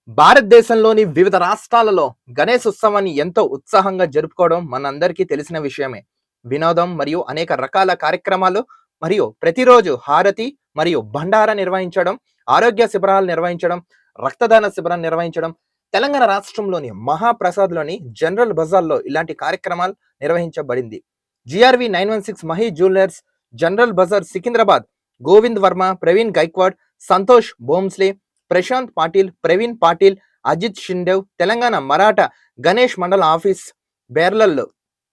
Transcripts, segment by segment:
భారతదేశంలోని వివిధ రాష్ట్రాలలో గణేశ్ ఉత్సవాన్ని ఎంతో ఉత్సాహంగా జరుపుకోవడం మనందరికీ తెలిసిన విషయమే. వినోదం మరియు అనేక రకాల కార్యక్రమాలు మరియు ప్రతిరోజు హారతి మరియు భండార నిర్వహించడం, ఆరోగ్య శిబిరాలు నిర్వహించడం, రక్తదాన శిబిరాలు నిర్వహించడం, తెలంగాణ రాష్ట్రంలోని మహాప్రసాద్లోని జనరల్ బజార్లో ఇలాంటి కార్యక్రమాలు నిర్వహించబడింది. GRV 916 Mahi jewellers, general Bazaar Secunderabad, Govind Varma, Praveen Gaikwad, Santosh Bhonsle, Prashant Patil, Praveen Patil, Ajit Shinde, Telangana Maratha Ganesh Mandal office బేర్లల్లో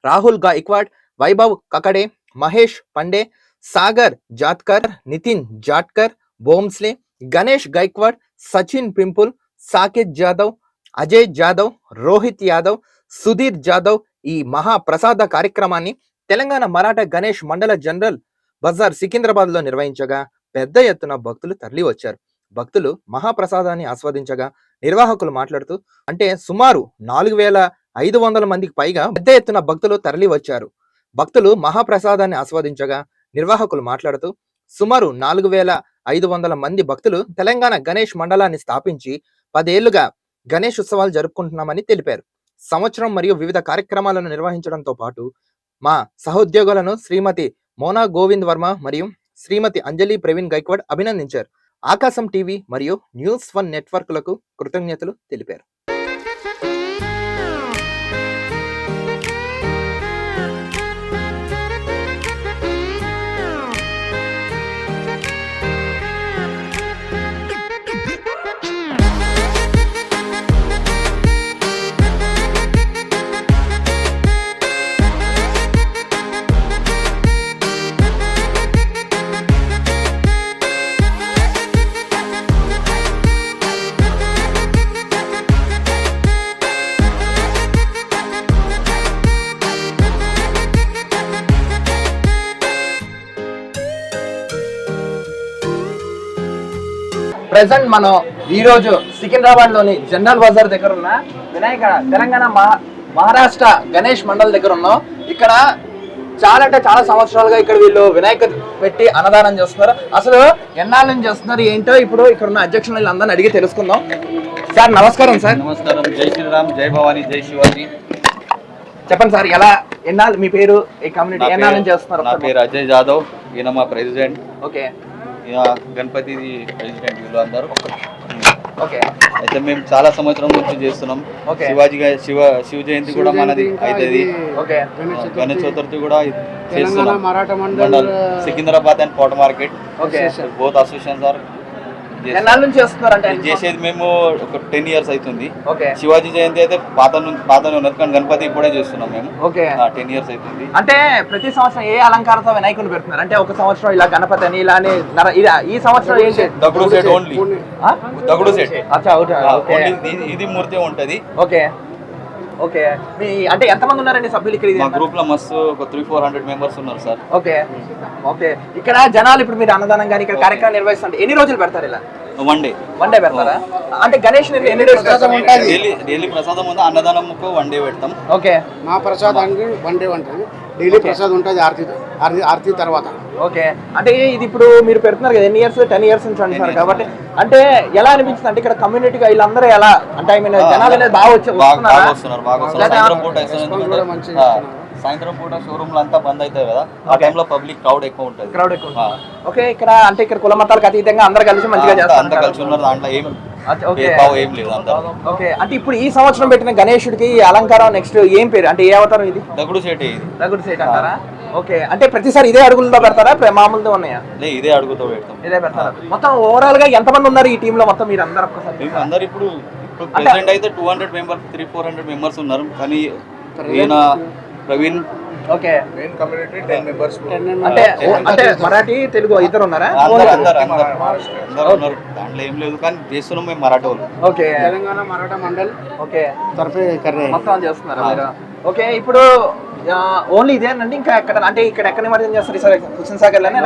రాహుల్ గైక్వాడ్, వైభవ్ కకడే, మహేష్ పండే, సాగర్ జాత్కర్, నితిన్ జాట్కర్, బోమ్స్లే, గణేష్ గైక్వాడ్, సచిన్ పింపుల్, సాకేత్ జాదవ్, అజయ్ జాదవ్, రోహిత్ యాదవ్, సుధీర్ జాదవ్ ఈ మహాప్రసాద కార్యక్రమాన్ని తెలంగాణ మరాఠా గణేష్ మండల జనరల్ బజార్ సికింద్రాబాద్ లో నిర్వహించగా పెద్ద ఎత్తున భక్తులు తరలి వచ్చారు. భక్తులు మహాప్రసాదాన్ని ఆస్వాదించగా నిర్వాహకులు మాట్లాడుతూ సుమారు 4,500 మందికి పైగా పెద్ద ఎత్తున భక్తులు తరలి వచ్చారు. భక్తులు మహాప్రసాదాన్ని ఆస్వాదించగా నిర్వాహకులు మాట్లాడుతూ సుమారు 4,500 మంది భక్తులు తెలంగాణ గణేష్ మండలాన్ని స్థాపించి 10 ఏళ్లుగా గణేష్ ఉత్సవాలు జరుపుకుంటున్నామని తెలిపారు. సంవత్సరం మరియు వివిధ కార్యక్రమాలను నిర్వహించడంతో పాటు మా సహోద్యోగులను శ్రీమతి మోనా గోవింద్ వర్మ మరియు శ్రీమతి అంజలి ప్రవీణ్ గైక్వాడ్ అభినందించారు. ఆకాశం టీవీ మరియు న్యూస్1 నెట్వర్క్లకు కృతజ్ఞతలు తెలిపారు. ప్రెసెంట్ మనం ఈ రోజు సికింద్రాబాద్ లోని జనరల్ బజార్ దగ్గర ఉన్న వినాయక తెలంగాణ మహారాష్ట్ర గణేష్ మండల్ దగ్గర ఉన్నాం. ఇక్కడ చాలా సంవత్సరాలుగా ఇక్కడ వీళ్ళు వినాయక పెట్టి అన్నదానం చేస్తున్నారు. అసలు ఎన్నాళ్ళ నుంచి చేస్తున్నారు ఏంటో ఇప్పుడు ఇక్కడ ఉన్న అధ్యక్షులు అందరిని అడిగి తెలుసుకుందాం. సార్ నమస్కారం. సార్ నమస్కారం. జై శ్రీరామ్, జై భవానీ, జై శివాజీ. చెప్పండి సార్, ఎలా ఎన్నాళ్ళు మీ పేరు, ఈ కమ్యూనిటీ ఎన్నాళ్ళ నుంచి చేస్తున్నారు? నా పేరు అజయ్ జాదవ్, ఈయన మా ప్రెసిడెంట్. ఓకే. గణపతి ప్రెసిడెంట్ వీళ్ళు అందరూ. ఓకే. అయితే మేము చాలా సంవత్సరం నుంచి చేస్తున్నాం. శివాజీ శివ జయంతి కూడా మనది అవుతుంది. గణేష్ చతుర్థి కూడా చేస్తున్నాం. Mandal Secunderabad and Kota market both associations are చేసేది. మేము ఒక 10 years అవుతుంది. శివాజీ జయంతి అయితే పాత ఉన్నది, కానీ గణపతి ఇప్పుడే చేస్తున్నాం మేము. 10 years అవుతుంది. అంటే ప్రతి సంవత్సరం ఏ అలంకారంతో వినాయకుని పెడుతున్నారు? అంటే ఒక సంవత్సరం ఇలా గణపతి అని ఇలా ఈ సంవత్సరం దగుడు సెట్ ఓన్లీ. దగుడు సెట్ ఇది మూర్తి ఉంటది. ఓకే. ఓకే. మీ అంటే ఎంతమంది ఉన్నారండి సభ్యులు ఇక్కడ? మా గ్రూప్ లో మస్తు ఒక 300-400 members ఉన్నారు సార్. ఓకే. ఓకే. ఇక్కడ జనాలు ఇప్పుడు మీరు అన్నదానం కానీ ఇక్కడ కార్యక్రమం నిర్వహిస్తుంటే ఎన్ని రోజులు పెడతారు ఇలా? వన్ డే పెడతారా? అంటే గణేష్ ఎన్ని డేస్ డైలీ ప్రసాదం ఉంది. అన్నదానం 1 day పెడతాం. ఓకే. మా ప్రసాదానికి 1 day ఉంటుంది. డైలీ ప్రసాదం ఉంటుంది ఆరతి తర్వాత. ఓకే. అంటే ఇది ఇప్పుడు మీరు పెడుతున్నారు కదా, ఎన్ని ఇయర్స్? 10 years నుంచి అంటున్నారు కాబట్టి అంటే ఎలా అనిపించింది? అంటే ఇక్కడ కమ్యూనిటీగా వీళ్ళందరూ ఎలా అంటే జనాలు అనేది బాగా సాయంత్రం పూట షోరూమ్ అంతా బంద్ అవుతాయి కదా, ఆ టైంలో పబ్లిక్ క్రౌడ్ ఎక్కువ ఉంటుంది. ఓకే. ఇక్కడ అంటే ఇక్కడ కుల మతాలకు అతీతంగా అందరూ కలిసి మంచిగా చేస్తారు. అందరూ కలిసి ఉన్నారు. దాంట్లో ఏం లేదు. ఓకే. అంటే ఇప్పుడు ఈ సంవత్సరం పెట్టిన గణేశుడికి అలంకారం నెక్స్ట్ ఏం పేరు? అంటే ఏ అవతారం ఇది? దగుడు సేట్. ఇది దగుడు సేట్ అంటారా? ఓకే. అంటే ప్రతిసారి ఇదే అడుగులతో పెడతారా, మామూలుతో ఉన్నాయా? ఇదే అడుగుతో పెడతాం. ఇదే పెడతారా? మొత్తం ఓవరాల్ గా ఎంత మంది ఉన్నారు ఈ టీమ్ లో? మొత్తం మీరు అందరూ ఒక్కసారి అందరు ఇప్పుడు ప్రెసిడెంట్ అయితే 200 members, 300-400 members ఉన్నారు. కానీ ఈయన Praveen. Okay. Main community 10 members. అంటే మరాఠీ తెలుగు ఇద్దరు ఉన్నారా? అందరు ఉన్నారు. దాంట్లో ఏం లేదు, కానీ చేస్తున్నాం మేము మరాఠీ వాళ్ళు. ఓకే. తెలంగాణ మరాఠా మండల్ ఓకే తరఫే మొత్తం చేస్తున్నారు మీరు. ఓకే. ఇప్పుడు ఓన్లీ ఇదేనండి ఇంకా ఎక్కడ? అంటే ఇక్కడ ఎక్కడ నిమజ్జనం చేస్తారు? సరే హుస్సేన్ సాగర్ లోనే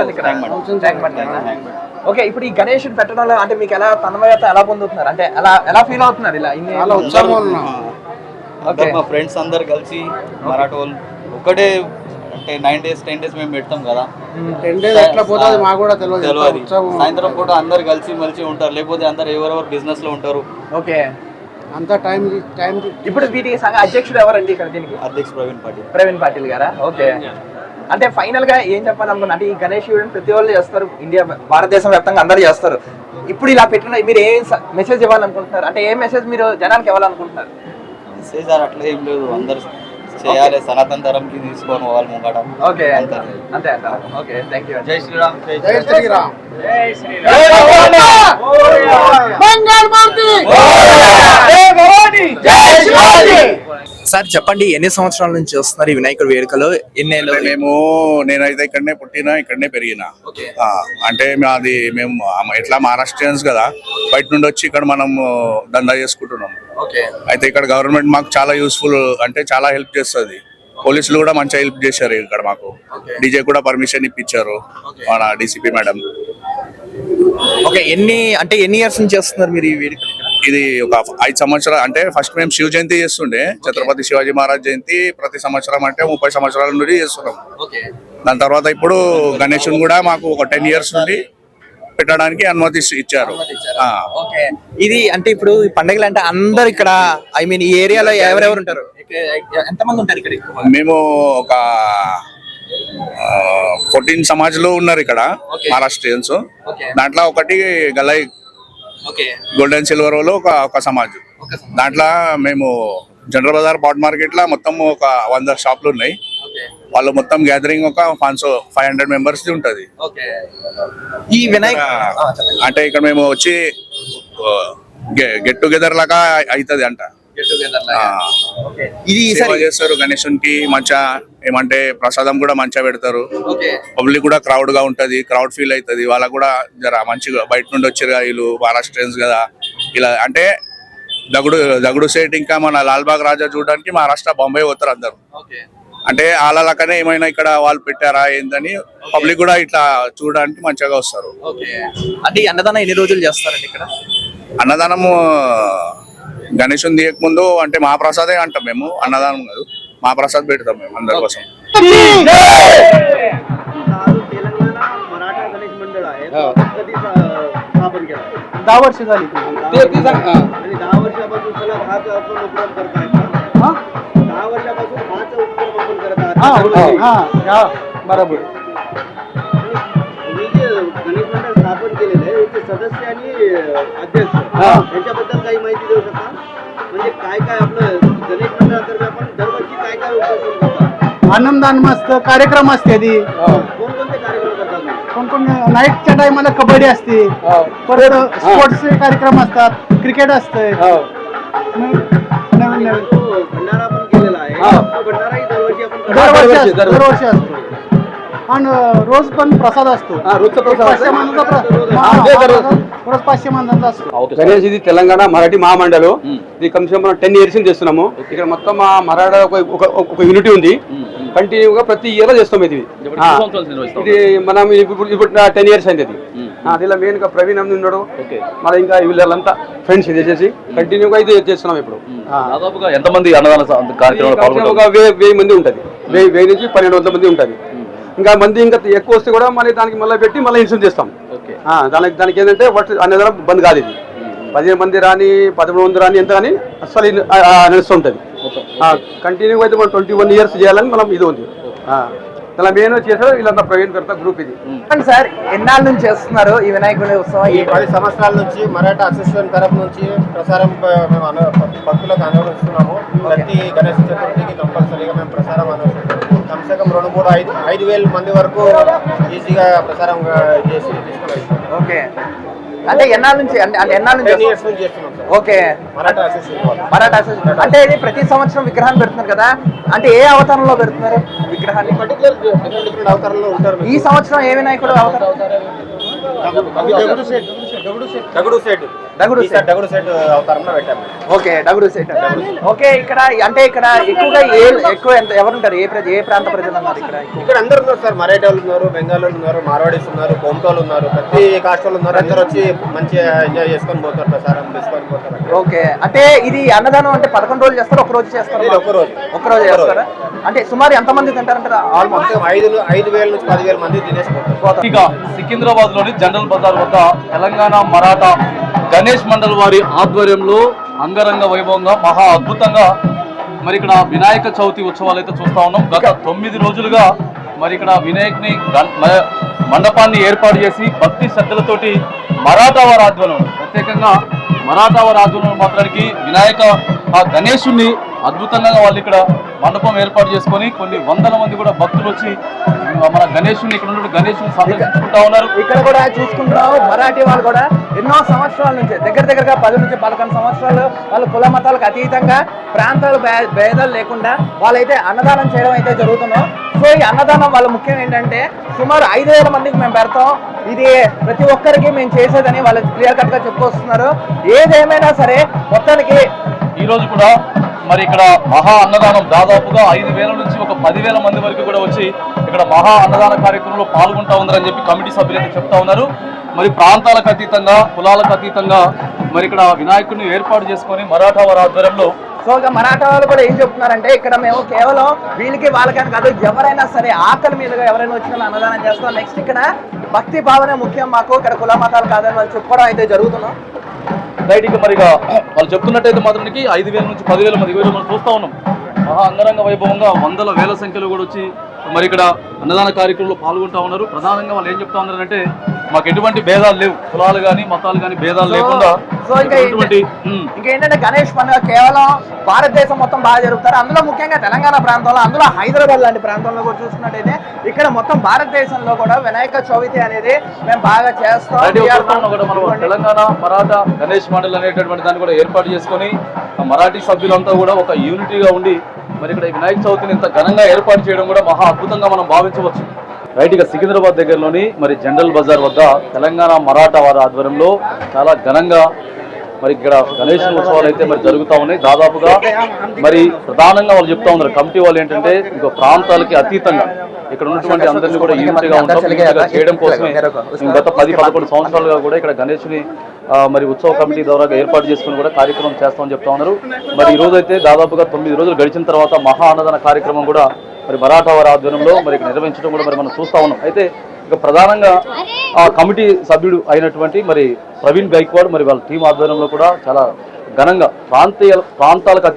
ఓకే. ఇప్పుడు ఈ గణేషుడు పెట్టడంలో అంటే మీకు ఎలా తన్మయత ఎలా పొందుతున్నారు? అంటే ఎలా ఫీల్ అవుతున్నారు? ఇలా మా ఫ్రెండ్స్ అందరు కలిసి మరాఠీ వాళ్ళు ఒకటే అంటే 9 days 10 days మేము పెడతాం కదా 10 days ఎట్లా పోతుంది మాకు కూడా తెలియదు. తెలియదు. సాయంత్రం పూట అందరు కలిసి మలిసి ఉంటారు, లేకపోతే అందరు ఎవరెవరు బిజినెస్ లో ఉంటారు. ఓకే, అంతా టైం ఇప్పుడు వీటికి సంఘ అధ్యక్షుడు ఎవరండి ఇక్కడ దీనికి? అధ్యక్షుడు ప్రవీణ్ పాటిల్ గారా? ఓకే. అంటే ఫైనల్ గా ఏం చెప్పాలనుకున్నా అంటే ఈ గణేష్ ఈవెంట్ ప్రతి వాళ్ళు చేస్తారు, ఇండియా భారతదేశం వ్యాప్తంగా అందరూ చేస్తారు. ఇప్పుడు ఇలా పెట్టిన మీరు ఏ మెసేజ్ ఇవ్వాలనుకుంటున్నారు? అంటే ఏ మెసేజ్ మీరు జనానికి ఇవ్వాలనుకుంటున్నారు? మెసేజ్ అట్లా ఏం లేదు, అందరు చేయాలి, సనాతన ధరంకి తీసుకొని పోవాలి ముంగట. ఓకే, అంతే అంటారా? Okay, thank you. జై శ్రీరామ్. జై శ్రీరామ్. సార్ చెప్పండి, ఎన్ని సంవత్సరాల నుంచి వస్తున్నారు ఈ వినాయకుడి వేడుకలు? నేనైతే ఇక్కడనే పుట్టినా, ఇక్కడనే పెరిగినా. అంటే మేము ఎట్లా మహారాష్ట్రియన్స్ కదా, బయట నుండి వచ్చి ఇక్కడ మనం దందా చేసుకుంటున్నాం. అయితే ఇక్కడ గవర్నమెంట్ మాకు చాలా యూస్ఫుల్, అంటే చాలా హెల్ప్ చేస్తుంది. పోలీసులు కూడా మంచిగా హెల్ప్ చేశారు ఇక్కడ మాకు. డీజే కూడా పర్మిషన్ ఇప్పించారు మన డీసీపీ మేడం. ఓకే, ఎన్ని ఇయర్స్ నుంచి చేస్తున్నారు మీరు ఈ వేడుక? ఇది ఒక 5 సంవత్సరాలు. అంటే ఫస్ట్ మేము శివ జయంతి చేస్తుండే, ఛత్రపతి శివాజీ మహారాజ్ జయంతి ప్రతి సంవత్సరం, అంటే 30 సంవత్సరాల నుండి చేస్తున్నాం. దాని తర్వాత ఇప్పుడు గణేశుని కూడా మాకు ఒక 10 years నుండి పెట్టడానికి అనుమతి ఇచ్చారు. ఇది అంటే ఇప్పుడు ఈ పండుగలు అంటే అందరు ఇక్కడ, ఐ మీన్ ఈ ఏరియాలో ఎవరెవరు ఉంటారు? ఎంతమంది ఉంటారు ఇక్కడ? మేము ఒక 14 సమాజ్లు ఉన్నారు ఇక్కడ మహారాష్ట్రియన్స్. దాంట్లో ఒకటి గలై గోల్డెన్ సిల్వర్ వాళ్ళు ఒక సమాజ్. దాంట్లో మేము జనరల్ బజార్ పాట్ మార్కెట్ లో మొత్తం ఒక 100 షాపులు ఉన్నాయి. వాళ్ళు మొత్తం గ్యాదరింగ్ ఒక 500 మెంబర్స్ ఉంటది. ఈ వినాయక అంటే ఇక్కడ మేము వచ్చి గెట్ టుగెదర్ లాగా అవుతుంది అంట. ఇది సేవ చేస్తారు గణేశునికి మంచిగా, ఏమంటే ప్రసాదం కూడా మంచిగా పెడతారు. పబ్లిక్ కూడా క్రౌడ్ గా ఉంటది, క్రౌడ్ ఫీల్ అవుతుంది. వాళ్ళకు కూడా జర మంచిగా బయట నుండి వచ్చారు వీళ్ళు మహారాష్ట్రియన్స్ కదా, ఇలా అంటే దగుడు సేట్ ఇంకా మన లాల్బాగ్ రాజా చూడడానికి మహారాష్ట్ర బొంబాయి పోతారు అందరు. అంటే వాళ్ళకనే ఏమైనా ఇక్కడ వాళ్ళు పెట్టారా ఏందని పబ్లిక్ కూడా ఇట్లా చూడడానికి మంచిగా వస్తారు. అంటే అన్నదానం ఎన్ని రోజులు చేస్తారండి ఇక్కడ? అన్నదానము గణేశుని తీయక ముందు అంటే మహాప్రసాదే అంటాం మేము, అన్నదానం కాదు, మహాప్రసాద్ పెడతాం మేము అందరి కోసం. दहा वर्ष झाली. 10 वर्षापासून सलग हाच आपण उपक्रम करताय का? 10 वर्षापासून हाच उपक्रम आपण करत आहात. बरोबर. तुम्ही जे गणेश मंडळ स्थापन केलेलं आहे याचे सदस्य आणि अध्यक्ष यांच्याबद्दल काही माहिती देऊ शकता? म्हणजे काय काय आपलं गणेश मंडळातर्फे आपण दरवर्षी काय काय उपक्रम करतात? आनंदान मस्त कार्यक्रम असते ती. कोणकोणते कार्यक्रम करतात? कोण नाईटच्या टायमाला कबड्डी असते, परत स्पोर्ट्सचे कार्यक्रम असतात, क्रिकेट असतंय. नवीन जो भंडारा आपण केलेला आहे तो भंडाराही दरवर्षी आपण करतो. दरवर्षी असतो. आणि रोज पण प्रसाद असतो. रोज 500 माणसाचा रोज 500 माणसाचा असतो. గణేష్ ఇది తెలంగాణ మరాఠీ మహామండలు. ఇది కమ్సే మనం 10 years నుంచి చేస్తున్నాము. ఇక్కడ మొత్తం మా మరాఠా ఒక యూనిటీ ఉంది, కంటిన్యూగా ప్రతి ఇయర్ లో చేస్తాం. ఇది మనం ఇప్పుడు 10 years అయింది. దీనిలో మెయిన్ గా ప్రవీణ్ అని ఉన్నాడు, మన ఇంకా వీళ్ళంతా ఫ్రెండ్స్ ఇది చేసేసి కంటిన్యూగా ఇది చేస్తున్నాం. ఇప్పుడు దాదాపుగా ఎంతమంది అన్నదాన కార్యక్రమాలు పాల్గొంటారు? ఒక 1000 మంది ఉంటది, 1000 నుంచి 1200 మంది ఉంటది. ఇంకా మంది ఇంకా ఎక్కువ వస్తే కూడా మళ్ళీ దానికి మళ్ళీ పెట్టి మళ్ళీ ఇన్సూరెన్స్ చేస్తాం. దానికి ఏంటంటే అనేది బంద్ కాదు. ఇది 15 మంది రాని 11 మంది రాని ఎంత కానీ అసలు నడుస్తుంటది కంటిన్యూగా. అయితే మనం 21 years చేయాలని మనం ఇది ఉంది. ఇలా మెయిన్ చేశారు వీళ్ళంతా ప్రవీణ్ కర్త గ్రూప్. ఇది సార్ ఎన్నాళ్ళ నుంచి చేస్తున్నారు ఈ వినాయకుడి ఉత్సవం? ఈ 10 సంవత్సరాల నుంచి మరాఠా అసోసియేషన్ తరఫు నుంచి ప్రసారం మేము భక్తులకు అనుమతిస్తున్నాము. ప్రతి గణేష్ చతుర్థికి కంపల్సరీగా మేము ప్రసారం అనుమతిస్తున్నాము. కమ్సే కమ్ 2-5 మంది వరకు ఈజీగా ప్రసారం చేసి తీసుకున్నాం. ఓకే, అంటే ఎన్నాళ్ళ నుంచి? అంటే ఎన్నాళ్ళ నుంచి? 10 years నుంచి చేస్తున్నాం సార్. Okay, Maratha association. అంటే ఇది ప్రతి సంవత్సరం విగ్రహాన్ని పెడుతున్నారు కదా, అంటే ఏ అవతారంలో పెడుతున్నారు విగ్రహాన్ని? పర్టికులర్ డిఫరెంట్ అవతారంలో ఉంటారు. ఈ సంవత్సరం ఏ వినాయకుడు అవతారం? దగుడు సెట్ డగుడు డగుడు సెట్ అవతారంలో పెట్టాము. Okay, డగుడు set. ఓకే, ఇక్కడ అంటే ఇక్కడ ఎక్కువగా ఎవరు ఉంటారు? ఏ ప్రాంత ప్రజలు ఉన్నారు ఇక్కడ? ఇక్కడ అందరు ఉన్నారు సార్, మరాఠీ వాళ్ళు ఉన్నారు, బెంగాల్ వాళ్ళు ఉన్నారు, మార్వాడీస్ ఉన్నారు, కోమటోళ్ళు ఉన్నారు, ప్రతి కాస్ట్ వాళ్ళు ఉన్నారు. అందరు వచ్చి మంచిగా ఎంజాయ్ చేసుకొని పోతారు, ప్రసారం తీసుకొని పోతారు. ఓకే, అంటే ఇది అన్నదానం అంటే 11 రోజులు చేస్తారు, ఒక రోజు చేస్తారు? ఒక రోజు చేస్తారా? అంటే సుమారు ఎంత మంది తింటారంటారు? ఆల్మోస్ట్ 5,000 నుంచి 10,000 మంది తినేసిపోతారు. ఇక సికింద్రాబాద్ లోని జనరల్ బజార్ వద్ద తెలంగాణ మరాఠా గణేష్ మండల్ వారి ఆధ్వర్యంలో అంగరంగ వైభవంగా మహా అద్భుతంగా మరి ఇక్కడ వినాయక చవితి ఉత్సవాలు అయితే చూస్తా ఉన్నాం. గత 9 రోజులుగా మరి ఇక్కడ వినాయకుని మండపాన్ని ఏర్పాటు చేసి భక్తి శ్రద్ధలతోటి మరాఠా వారి ఆధ్వర్యంలో, ప్రత్యేకంగా మరాఠా వారి ఆధ్వర్యంలో మాత్రానికి వినాయక గణేశుని అద్భుతంగా వాళ్ళు ఇక్కడ మండపం ఏర్పాటు చేసుకొని కొన్ని వందల మంది కూడా భక్తులు వచ్చి మన గణేశుని ఇక్కడ ఉన్న గణేశుని సందర్శించుకుంటా ఉన్నారు. ఇక్కడ కూడా చూసుకుంటున్నాం, మరాఠీ వాళ్ళు కూడా ఎన్నో సంవత్సరాల నుంచి దగ్గరగా 10 నుంచి 11 సంవత్సరాలు వాళ్ళ కుల మతాలకు అతీతంగా ప్రాంతాల భేదాలు లేకుండా వాళ్ళైతే అన్నదానం చేయడం అయితే జరుగుతున్నాం. సో ఈ అన్నదానం వాళ్ళ ముఖ్యం ఏంటంటే సుమారు 5,000 మందికి మేము పెడతాం, ఇది ప్రతి ఒక్కరికి మేము చేసేదని వాళ్ళు క్లియర్ కట్ గా చెప్పుకొస్తున్నారు. ఏదేమైనా సరే మొత్తానికి ఈ రోజు కూడా మరి ఇక్కడ మహా అన్నదానం దాదాపుగా 5,000 నుంచి ఒక 10,000 మంది వరకు కూడా వచ్చి ఇక్కడ మహా అన్నదాన కార్యక్రమంలో పాల్గొంటా ఉన్నారని చెప్పి కమిటీ సభ్యులు అయితే చెప్తా ఉన్నారు. మరి ప్రాంతాలకు అతీతంగా, కులాలకు అతీతంగా మరి ఇక్కడ వినాయకుడిని ఏర్పాటు చేసుకొని మరాఠా వారి ఆధ్వర్యంలో. సో ఇక మరాఠా వాళ్ళు కూడా ఏం చెప్తున్నారంటే ఇక్కడ మేము కేవలం వీళ్ళకి వాళ్ళకని కాదు, ఎవరైనా సరే ఆకలి మీదుగా ఎవరైనా వచ్చినా అన్నదానం చేస్తాం. నెక్స్ట్ ఇక్కడ భక్తి భావనే ముఖ్యం మాకు, ఇక్కడ కుల మతాలు కాదని వాళ్ళు చెప్పుకోవడం అయితే జరుగుతున్నాం. రైట్, ఇక మరిగా వాళ్ళు చెప్తున్నట్టయితే మాత్రానికి 5,000 నుంచి 10,000 మంది మనం చూస్తా ఉన్నాం. మహా అంగరంగ వైభవంగా వందల వేల సంఖ్యలో కూడా వచ్చి మరి ఇక్కడ అన్నదాన కార్యక్రమంలో పాల్గొంటా ఉన్నారు. ప్రధానంగా వాళ్ళు ఏం చెప్తా ఉన్నారంటే మాకు ఎటువంటి భేదాలు లేవు, కులాలు కానీ మతాలు కానీ భేదాలు లేకుండా. సో ఇంకేంటంటే గణేష్ పండుగ కేవలం భారతదేశం మొత్తం బాగా జరుగుతారు, అందులో ముఖ్యంగా తెలంగాణ ప్రాంతంలో, అందులో హైదరాబాద్ లాంటి ప్రాంతంలో కూడా చూసుకున్నట్టయితే ఇక్కడ మొత్తం భారతదేశంలో కూడా వినాయక చవితి అనేది మేము బాగా చేస్తాం. తెలంగాణ మరాఠా గణేష్ మండల్ అనేటటువంటి దాన్ని కూడా ఏర్పాటు చేసుకొని మరాఠీ సభ్యులంతా కూడా ఒక యూనిటీగా ఉండి మరి ఇక్కడ వినాయక చవితిని ఇంత ఘనంగా ఏర్పాటు చేయడం కూడా మహా అద్భుతంగా మనం భావించవచ్చు. రైట్, ఇక సికింద్రాబాద్ దగ్గరలోని మరి జనరల్ బజార్ వద్ద తెలంగాణ మరాఠా వారి ఆధ్వర్యంలో చాలా ఘనంగా మరి ఇక్కడ గణేష్ ఉత్సవాలు అయితే మరి జరుగుతూ ఉన్నాయి. దాదాపుగా మరి ప్రధానంగా వాళ్ళు చెప్తా ఉన్నారు కమిటీ వాళ్ళు ఏంటంటే ఇంకో ప్రాంతాలకి అతీతంగా ఇక్కడ ఉన్నటువంటి అందరినీ కూడా యూనిట్గా ఉంటాం చేయడం కోసమే గత 10-11 సంవత్సరాలుగా కూడా ఇక్కడ గణేష్ని మరి ఉత్సవ కమిటీ ద్వారా ఏర్పాటు చేసుకుని కూడా కార్యక్రమం చేస్తామని చెప్తా ఉన్నారు. మరి ఈ రోజు అయితే దాదాపుగా 9 రోజులు గడిచిన తర్వాత మహా అన్నదాన కార్యక్రమం కూడా మరి మరాఠా వారి ఆధ్వర్యంలో మరి నిర్వహించడం కూడా మరి మనం చూస్తా ఉన్నాం. అయితే ఇక ప్రధానంగా ఆ కమిటీ సభ్యుడు అయినటువంటి మరి ప్రవీణ్ గైక్వాడ్ మరి వాళ్ళ టీం ఆధ్వర్యంలో కూడా చాలా ఘనంగా ప్రాంతాలకు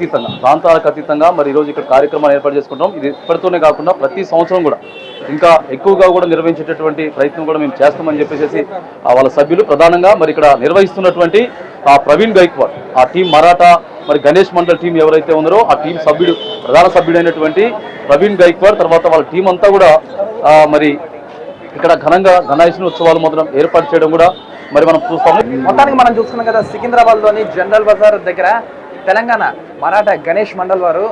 అతీతంగా మరి ఈరోజు ఇక్కడ కార్యక్రమాలు ఏర్పాటు చేసుకుంటాం. ఇది ఇప్పటితోనే కాకుండా ప్రతి సంవత్సరం కూడా ఇంకా ఎక్కువగా కూడా నిర్వహించేటటువంటి ప్రయత్నం కూడా మేము చేస్తామని చెప్పేసి వాళ్ళ సభ్యులు ప్రధానంగా మరి ఇక్కడ నిర్వహిస్తున్నటువంటి ఆ ప్రవీణ్ గైక్వాడ్, ఆ టీం మరాఠా మరి గణేష్ మండల్ టీం ఎవరైతే ఉన్నారో ఆ టీం సభ్యుడు, ప్రధాన సభ్యుడైనటువంటి ప్రవీణ్ గైక్వాడ్ తర్వాత వాళ్ళ టీం అంతా కూడా మరి ఇక్కడ ఘనంగా గణేష్ ఉత్సవాలు మొదలు ఏర్పాటు చేయడం కూడా మరి మనం చూస్తాము. మొత్తానికి మనం చూస్తున్నాం కదా, సికింద్రాబాద్ లోని జనరల్ బజార్ దగ్గర తెలంగాణ మరాఠా గణేష్ మండల్ వారు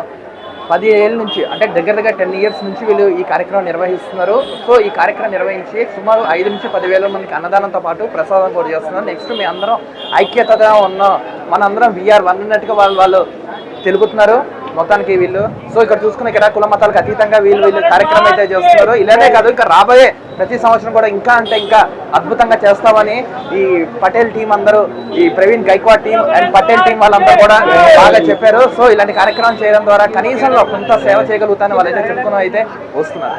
10 ఏళ్ళ నుంచి అంటే దగ్గర 10 ఇయర్స్ నుంచి వీళ్ళు ఈ కార్యక్రమం నిర్వహిస్తున్నారు. సో ఈ కార్యక్రమం నిర్వహించి సుమారు 5 నుంచి 10,000 మందికి అన్నదానంతో పాటు ప్రసాదం కూడా చేస్తున్నారు. నెక్స్ట్ మీ అందరం ఐక్యతగా ఉన్నాం, మనందరం వీఆర్ వన్ అన్నట్టుగా వాళ్ళు తెలుపుతున్నారు మొత్తానికి వీళ్ళు. సో ఇక్కడ చూసుకున్న ఇక్కడ కుల మతాలకు అతీతంగా వీళ్ళు కార్యక్రమం అయితే చేస్తున్నారు. ఇలానే కాదు, ఇంకా రాబోయే ప్రతి సంవత్సరం కూడా ఇంకా అద్భుతంగా చేస్తామని ఈ పటేల్ టీం అందరూ, ఈ Praveen Gaikwad team and Patel team వాళ్ళంతా కూడా బాగా చెప్పారు. సో ఇలాంటి కార్యక్రమం చేయడం ద్వారా కనీసంలో కొంత సేవ చేయగలుగుతానని వాళ్ళైతే చెప్పుకుని అయితే వస్తున్నారు.